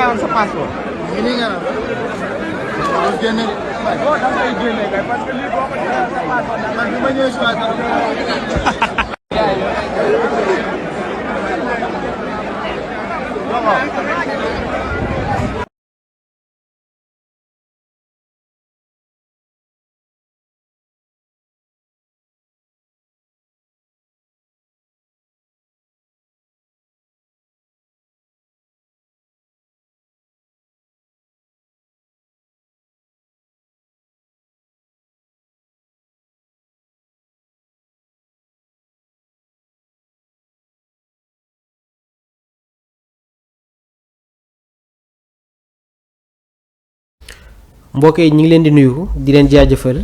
am sa passeport. Ini nga na. Harus génne. Boo da ngay génne kay parce que lii boo ko defee sa passeport da Man bi ma ñëwee si waat. mbokk yi ñu ngi leen di nuyu di leen jaajëfal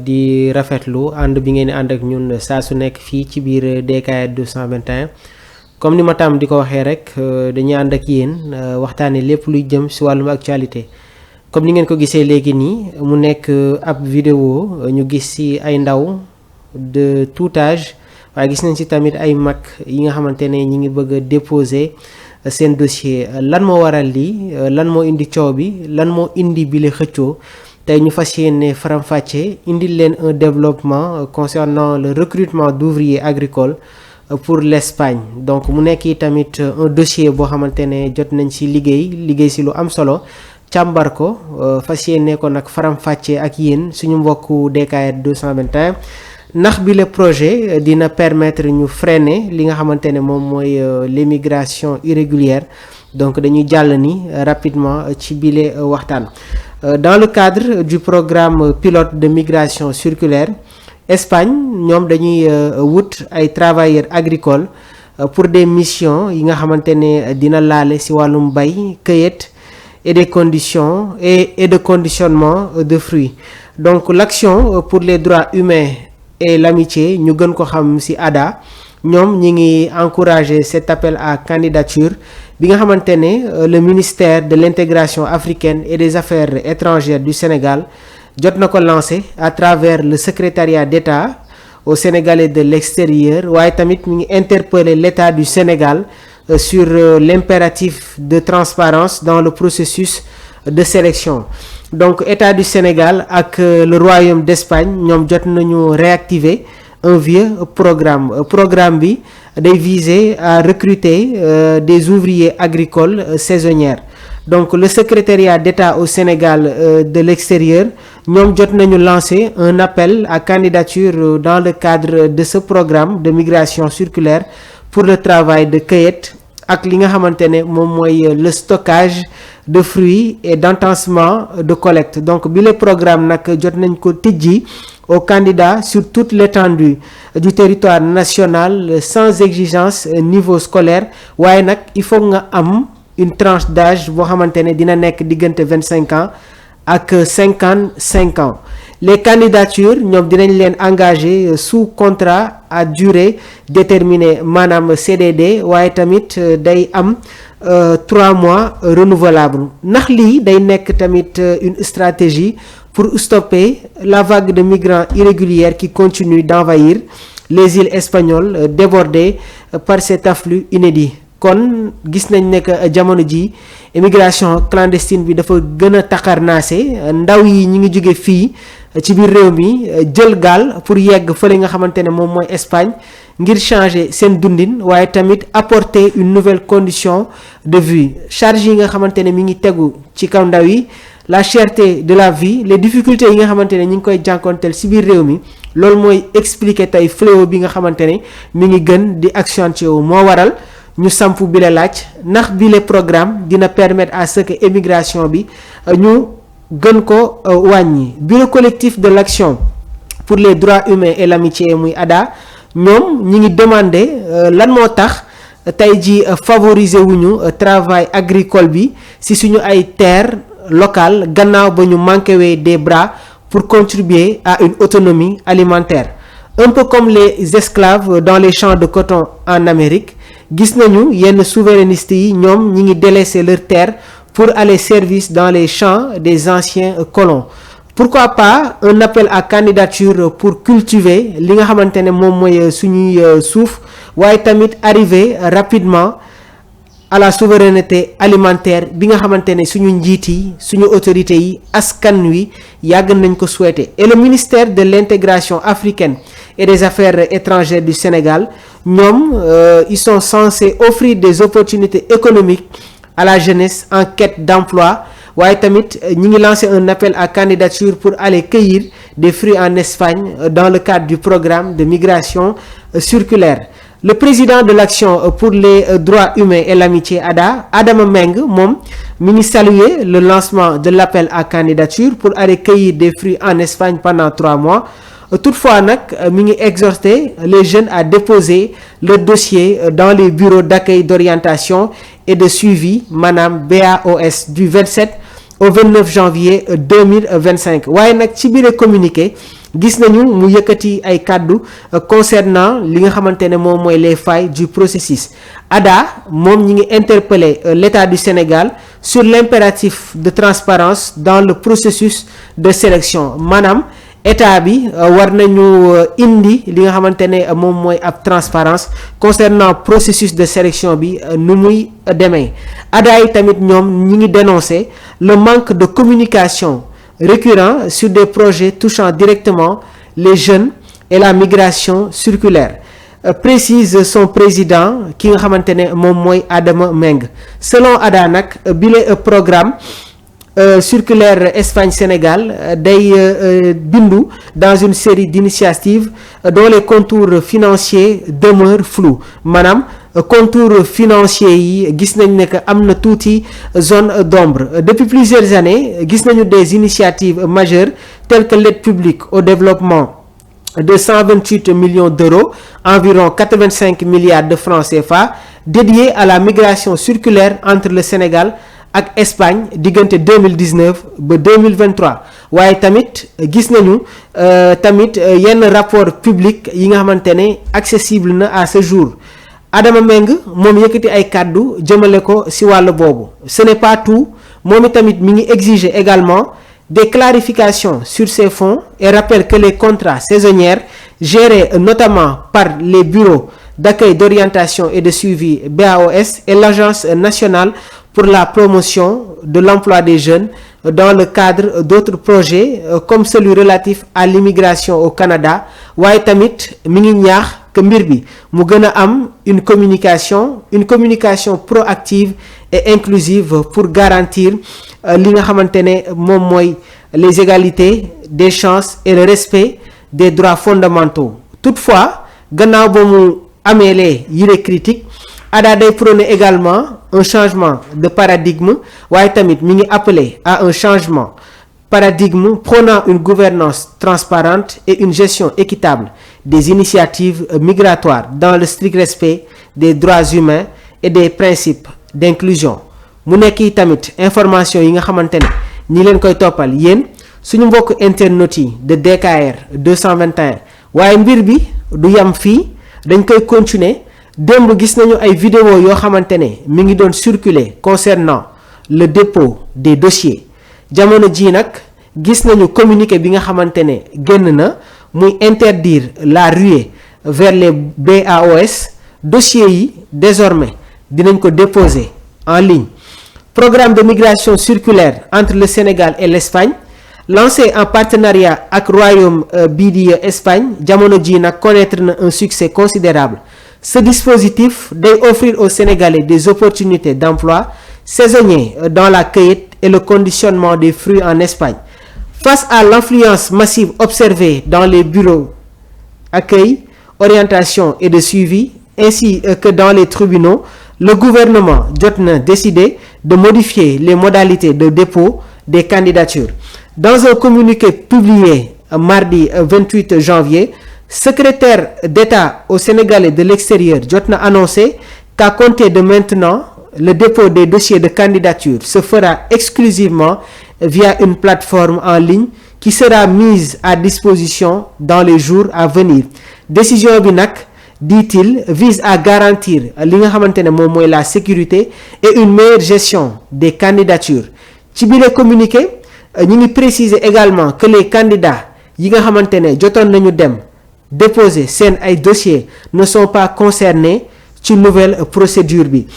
di rafetlu ànd bi ngeen di ànd ak ñun saa su nekk fii ci biir DKR 221 comme ni ma tam di ko waxee rek dañuy ànd ak yéen waxtaane lépp luy jëm si wàllum actualité comme ni ngeen ko gisee léegi nii mu nekk ab vidéo ñu gis si ay ndaw de tout âge waaye gis nañ si tamit ay mag yi nga xamante ne ñi ngi bëgg a déposer seen dossier lan moo waral lii lan moo indi coow bi lan moo indi bile xëccoo tey ñu fas yéene faram-fàcce indil leen un développement concernant le recrutement d'ouvriers agricoles pour l'Espagne donc mu nekk tamit un dossier boo xamante ne jot nañ ci liggéey ci lu am solo càmbar ko fas yéene ko nag faram-fàcce ak yéen suñu mbokku DKR 221 ndax bi le projet dina permettre ñu freiner li nga xamante ne moom mooy l'immigration irrégulière donc dañuy jàll ni rapidement ci bile waxtaan dans le cadre du programme pilote de migration circulaire Espagne ñoom dañuy wut ay travailleurs agricoles pour des missions yi nga xamante ne dina laale ci wàllum bay cueillette et des conditions et de conditionnement de fruits donc l'action pour les droits humains et l'amitié ñu gën ko xam ci ADHA ñoom ñi ngi encourager cet appel à candidature bi nga xamante ne le ministère de l'intégration africaine et des affaires étrangères du Sénégal jot na ko lancé à travers le secrétariat d'État au Sénégalais de l'extérieur waaye tamit mi ngi interpeller l'État du Sénégal sur l'impératif de transparence dans le processus de sélection donc État du Sénégal ak le Royaume d'Espagne ñoom jot nañu réactiver un vieux programme bi day viser à recruter des ouvriers agricoles saisonniers donc le secrétariat d'État au Sénégal de l'extérieur ñoom jot nañu lancer un appel à candidature dans le cadre de ce programme de migration circulaire pour le travail de cueillette ak li nga xamante ne moom mooy le stockage de fruits et d'entassement de collecte donc bi le programme nag jot nañ ko tijji aux candidats sur toute l'étendue du territoire national sans exigence niveau scolaire waaye nag il faut nga am une tranche d'âge boo xamante ne dina nekk diggante 25 ans ak 55 ans les candidatures ñoom dinañ leen engagé sous contrat à durée déterminée maanaam CDD waaye tamit day am 3 mois renouvelable ndax lii day nekk tamit une stratégie pour stopper la vague de migrants irréguliers qui continue d'envahir les îles espagnoles débordées par cet afflux inédit kon gis nañ ne que jamono ji immigration clandestine bi dafa gën a taxarnaase ndaw yi ñi ngi jóge fii ci biir réew mi jël gaal pour yegg fële nga xamante ne moom mooy Espagne ngir changer seen dundin waaye tamit apporter une nouvelle condition de vie charge yi nga xamante ne mi ngi tegu ci kaw ndaw yi la cherté de la vie les difficultés yi nga xamante ne ñi ngi koy jànkonteel ci biir réew mi loolu mooy expliquer tey fléau bi nga xamante ne mi ngi gën di accentuer wu moo waral ñu samp bi la laaj ndax bi le programme dina permettre à ce que émigration bi ñu gën ko wàññi bureau collectif de l'action pour les droits humains et l'amitié muy ADHA ñoom ñi ngi demander lan moo tax tey ji favoriser wuñu travail agricole bi ci suñu ay terres locales gannaaw ba ñu manqué wee des bras pour contribuer à une autonomie alimentaire un peu comme les esclaves dans les champs de coton en Amérique gis nañu yenn souverainistes yi ñoom ñi ngi délaisser leur terre pour aller servir dans les champs des anciens colons pourquoi pas un appel à candidature pour cultiver li nga xamante ne moom mooy suñuy suuf waaye tamit arriver rapidement à la souveraineté alimentaire bi nga xamantene suñu njiit yi suñu autorités yi askan wi yàgg nañ ko souhaiter. Et le ministère de l'intégration africaine et des affaires étrangères du Sénégal ils sont censés offrir des opportunités économiques à la jeunesse en quête d'emploi. waaye tamit ñi ngi lancer un appel à candidature pour aller cueillir des fruits en Espagne dans le cadre du programme de migration circulaire. Le président de l'Action pour les droits humains et l'amitié Adama Meng mi ngi saluer le lancement de l'appel à candidature pour aller cueillir des fruits en Espagne pendant 3 mois. Toutefois mi ngi exhorter les jeunes à déposer leur dossier dans les bureaux d'accueil d'orientation et de suivi manam BAOS du 27 au 29 janvier 2025 waaye nag ci biir communiqué gis nañu mu yëkkati ay kàddu concernant li nga xamantene moom mooy les failles du processus. ADHA moom ñi ngi interpeller l'État du Sénégal sur l'impératif de transparence dans le processus de sélection maanaam état bi war nañu indi li nga xamantene moom mooy ab transparence concernant processus de sélection bi nu muy demee. ADHA yi tamit ñoom ñi ngi dénoncer le manque de communication récurrent sur des projets touchant directement les jeunes et la migration circulaire. Précise son président ki nga xamantene moom mooy Adama Meng. Selon ADHA nag bile programme circulaire Espagne-Sénégal day bindu dans une série d'initiatives dont les contours financiers demeurent flous maanaam contours financiers yi gis nañ ne que am na tuuti zone d'ombre. Depuis plusieurs années gis nañu des initiatives majeures telles que l'aide publique au développement de 128 millions d'euros, environ 85 milliards de francs CFA, dédiés à la migration circulaire entre le Sénégal ak Espagne diggante 2019 ba 2023 waaye tamit gis nañu tamit yenn rapport public yi nga xamantene accessible na à ce jour. Adama Meng moom yëkkati ay kàddu jëmale ko ci wàll boobu. Ce n'est pas tout moom tamit mi ngi exiger également des clarifications sur ces fonds et rappelle que les contrats saisonniers gérés notamment par les bureaux d'accueil d'orientation et de suivi BAOS et l'Agence nationale pour la promotion de l'emploi des jeunes dans le cadre d'autres projets comme celui relatif à l'immigration au Canada waaye tamit mi ngi ñaax que mbir bi mu gën a am une communication proactive et inclusive pour garantir li nga xamantene moom mooy les égalités des chances et le respect des droits fondamentaux. Toutefois gannaaw ba mu ameelee yile critique ADHA day prôner également un changement de paradigme waaye tamit mi ngi appeler à un changement paradigme prônant une gouvernance transparente et une gestion équitable des initiatives migratoires dans le strict respect des droits humains et des principes d'inclusion. Mu nekk tamit information yi nga xamantene ñi leen koy toppal yéen suñu mbokk internautes yi de DKR 221 waaye mbir bi du yam fii dañ koy continuer. Démb gis nañu ay vidéo yoo xamantene mi ngi doon circuler concernant le dépôt des dossiers jamono ji nag gis nañu communiqué bi nga xamantene génn na muy interdire la ruée vers les BAOS. Dossiers yi désormais dinañ ko déposer en ligne. Programme de migration circulaire entre le Sénégal et l'Espagne lancé en partenariat avec Royaume bii di Espagne jamono ji nag connaître na un succès considérable. Ce dispositif doit offrir aux Sénégalais des opportunités d'emploi saisonniers dans la cueillette et le conditionnement des fruits en Espagne. Face à l'influence massive observée dans les bureaux d'accueil, orientation et de suivi, ainsi que dans les tribunaux, le gouvernement a décidé de modifier les modalités de dépôt des candidatures. Dans un communiqué publié mardi 28 janvier, secrétaire d'État au Sénégalais de l'extérieur a annoncé qu'à compter de maintenant, le dépôt des dossiers de candidature se fera exclusivement via une plateforme en ligne qui sera mise à disposition dans les jours à venir. Décision bi nag, dit-il, vise à garantir li nga xamantene moom mooy la sécurité et une meilleure gestion des candidatures. Ci bile communiqué ñi ngi préciser également que les candidats yi nga xamantene jotoon nañu dem déposer seen ay dossiers ne sont pas concernés ci nouvelle procédure bi.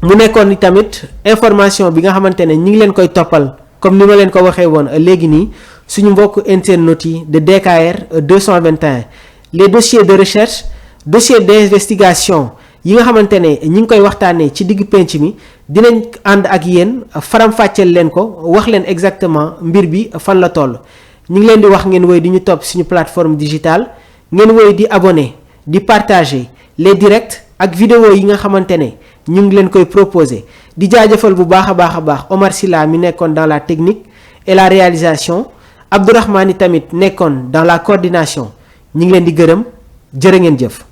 mu nekkoon ni tamit information bi nga xamante ne ñi ngi leen koy toppal comme ni ma leen ko waxee woon léegi nii suñu mbokk internautes yi de DKR 221 les dossiers de recherche dossiers d'investigation yi nga xamante ne ñi ngi koy waxtaanee ci digg penc mi dinañ ànd ak yéen faram-fàcceel leen ko wax leen exactement mbir bi fan la toll ñu ngi leen di wax ngeen woy di ñu topp suñu plateforme digitale ngeen woy di abonné di partager les directs ak vidéo yi nga xamante ne ñu ngi leen koy proposer di jaajëfal bu baax a baax Omar Sylla mi nekkoon dans la technique et la réalisation Abdourahmane tamit nekkoon dans la coordination ñu ngi leen di gërëm jërë ngeen jëf